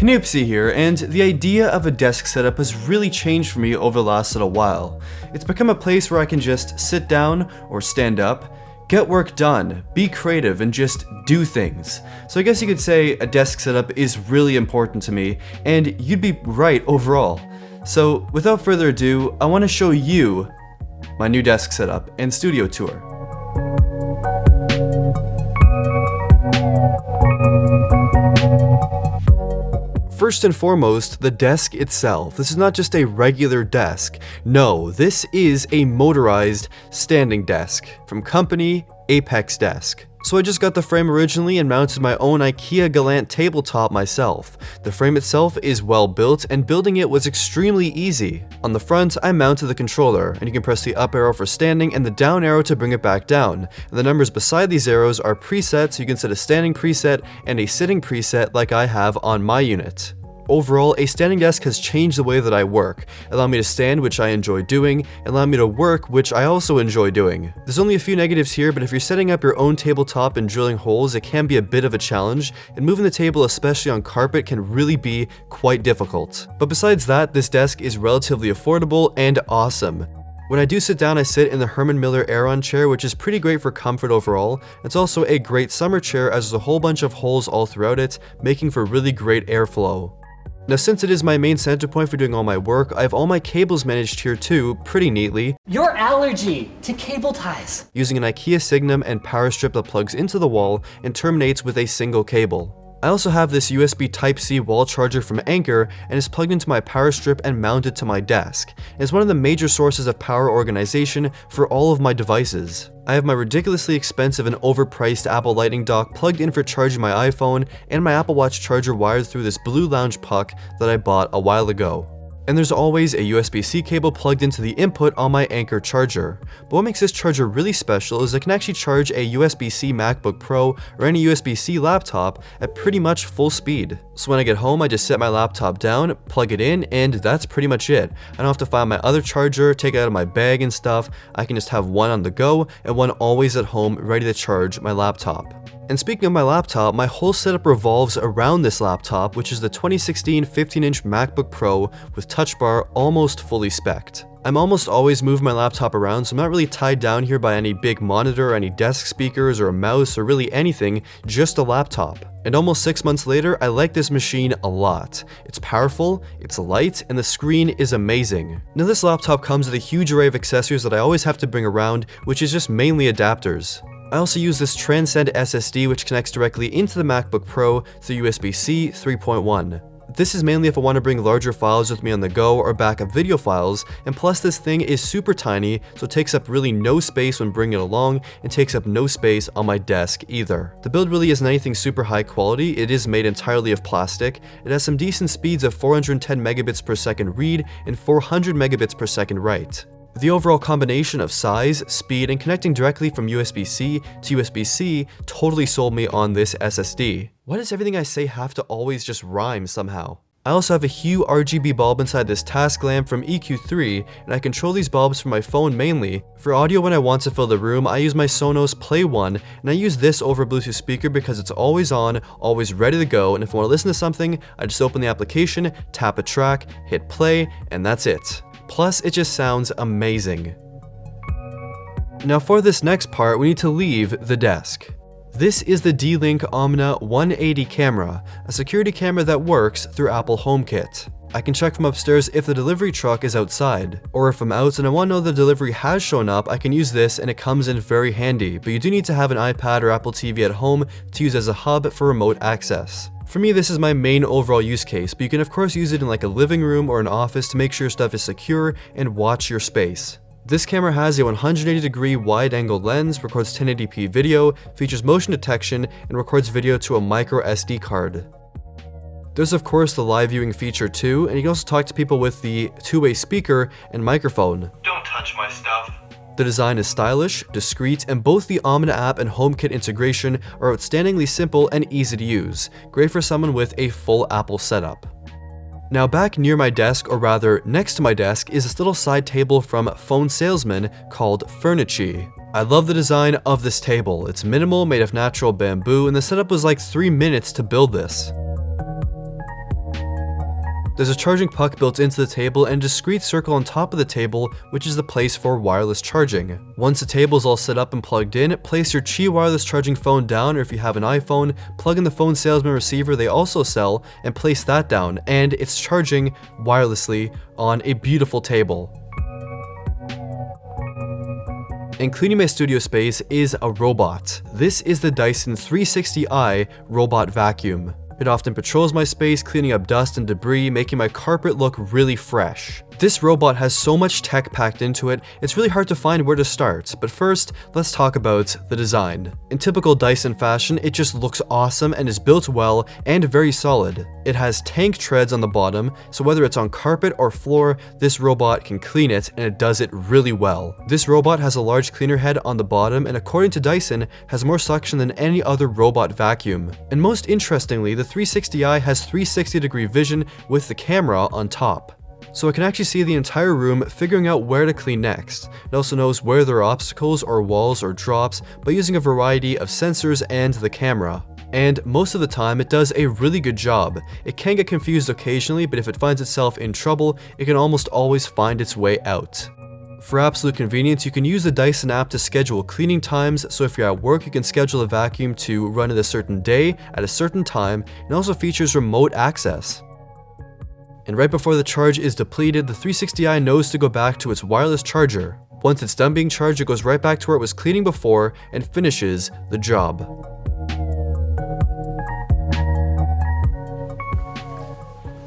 Canoopsy here, and the idea of a desk setup has really changed for me over the last little while. It's become a place where I can just sit down or stand up, get work done, be creative, and just do things. So I guess you could say a desk setup is really important to me, and you'd be right overall. So without further ado, I want to show you my new desk setup and studio tour. First and foremost, the desk itself. This is not just a regular desk. No, this is a motorized standing desk from company Apex Desk. So I just got the frame originally and mounted my own IKEA Galant tabletop myself. The frame itself is well built and building it was extremely easy. On the front, I mounted the controller, and you can press the up arrow for standing and the down arrow to bring it back down. And the numbers beside these arrows are presets, so you can set a standing preset and a sitting preset like I have on my unit. Overall, a standing desk has changed the way that I work, allowing me to stand, which I enjoy doing, and allowing me to work, which I also enjoy doing. There's only a few negatives here, but if you're setting up your own tabletop and drilling holes, it can be a bit of a challenge, and moving the table, especially on carpet, can really be quite difficult. But besides that, this desk is relatively affordable and awesome. When I do sit down, I sit in the Herman Miller Aeron chair, which is pretty great for comfort overall. It's also a great summer chair as there's a whole bunch of holes all throughout it, making for really great airflow. Now, since it is my main center point for doing all my work, I have all my cables managed here too, pretty neatly. Your allergy to cable ties. Using an IKEA Signum and power strip that plugs into the wall and terminates with a single cable. I also have this USB Type-C wall charger from Anker and is plugged into my power strip and mounted to my desk. It's one of the major sources of power organization for all of my devices. I have my ridiculously expensive and overpriced Apple Lightning dock plugged in for charging my iPhone and my Apple Watch charger wired through this blue lounge puck that I bought a while ago. And there's always a USB C cable plugged into the input on my Anker charger. But what makes this charger really special is I can actually charge a USB C MacBook Pro or any USB C laptop at pretty much full speed. So when I get home, I just set my laptop down, plug it in, and that's pretty much it. I don't have to find my other charger, take it out of my bag and stuff. I can just have one on the go and one always at home ready to charge my laptop. And speaking of my laptop, my whole setup revolves around this laptop, which is the 2016 15-inch MacBook Pro with touch bar almost fully spec'd. I'm almost always moving my laptop around, so I'm not really tied down here by any big monitor, or any desk speakers, or a mouse, or really anything, just a laptop. And almost 6 months later, I like this machine a lot. It's powerful, it's light, and the screen is amazing. Now this laptop comes with a huge array of accessories that I always have to bring around, which is just mainly adapters. I also use this Transcend SSD, which connects directly into the MacBook Pro through USB C 3.1. This is mainly if I want to bring larger files with me on the go or backup video files, and plus this thing is super tiny, so it takes up really no space when bringing it along, and takes up no space on my desk either. The build really isn't anything super high quality, it is made entirely of plastic. It has some decent speeds of 410 megabits per second read and 400 megabits per second write. The overall combination of size, speed, and connecting directly from USB-C to USB-C totally sold me on this SSD. Why does everything I say have to always just rhyme somehow? I also have a Hue RGB bulb inside this task lamp from EQ3, and I control these bulbs from my phone mainly. For audio, when I want to fill the room, I use my Sonos Play 1, and I use this over a Bluetooth speaker because it's always on, always ready to go, and if I want to listen to something, I just open the application, tap a track, hit play, and that's it. Plus, it just sounds amazing. Now for this next part, we need to leave the desk. This is the D-Link Omna 180 camera, a security camera that works through Apple HomeKit. I can check from upstairs if the delivery truck is outside, or if I'm out and I want to know the delivery has shown up, I can use this and it comes in very handy, but you do need to have an iPad or Apple TV at home to use as a hub for remote access. For me, this is my main overall use case, but you can of course use it in like a living room or an office to make sure your stuff is secure and watch your space. This camera has a 180-degree wide-angle lens, records 1080p video, features motion detection, and records video to a micro SD card. There's of course the live viewing feature too, and you can also talk to people with the two-way speaker and microphone. Don't touch my stuff. The design is stylish, discreet, and both the Omna app and HomeKit integration are outstandingly simple and easy to use, great for someone with a full Apple setup. Now back near my desk, or rather next to my desk, is this little side table from Phone Salesman called Furnichi. I love the design of this table. It's minimal, made of natural bamboo, and the setup was like 3 minutes to build this. There's a charging puck built into the table and a discrete circle on top of the table, which is the place for wireless charging. Once the table is all set up and plugged in, place your Qi wireless charging phone down, or if you have an iPhone, plug in the phone salesman receiver they also sell and place that down, and it's charging wirelessly on a beautiful table. And cleaning my studio space is a robot. This is the Dyson 360i robot vacuum. It often patrols my space, cleaning up dust and debris, making my carpet look really fresh. This robot has so much tech packed into it, it's really hard to find where to start, but first, let's talk about the design. In typical Dyson fashion, it just looks awesome and is built well and very solid. It has tank treads on the bottom, so whether it's on carpet or floor, this robot can clean it, and it does it really well. This robot has a large cleaner head on the bottom, and according to Dyson, has more suction than any other robot vacuum. And most interestingly, the 360i has 360-degree vision with the camera on top. So it can actually see the entire room, figuring out where to clean next. It also knows where there are obstacles or walls or drops by using a variety of sensors and the camera. And most of the time, it does a really good job. It can get confused occasionally, but if it finds itself in trouble, it can almost always find its way out. For absolute convenience, you can use the Dyson app to schedule cleaning times, so if you're at work, you can schedule a vacuum to run at a certain day, at a certain time, and also features remote access. And right before the charge is depleted, the 360i knows to go back to its wireless charger. Once it's done being charged, it goes right back to where it was cleaning before and finishes the job.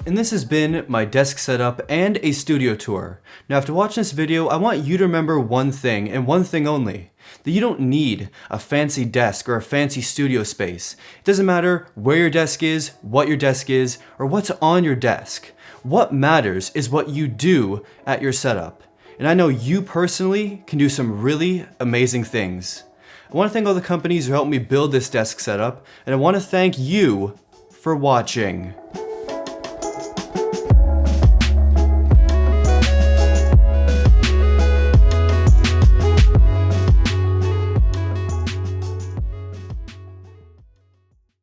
And this has been my desk setup and a studio tour. Now after watching this video, I want you to remember one thing, and one thing only. That you don't need a fancy desk or a fancy studio space. It doesn't matter where your desk is, what your desk is, or what's on your desk. What matters is what you do at your setup. And I know you personally can do some really amazing things. I want to thank all the companies who helped me build this desk setup, and I want to thank you for watching.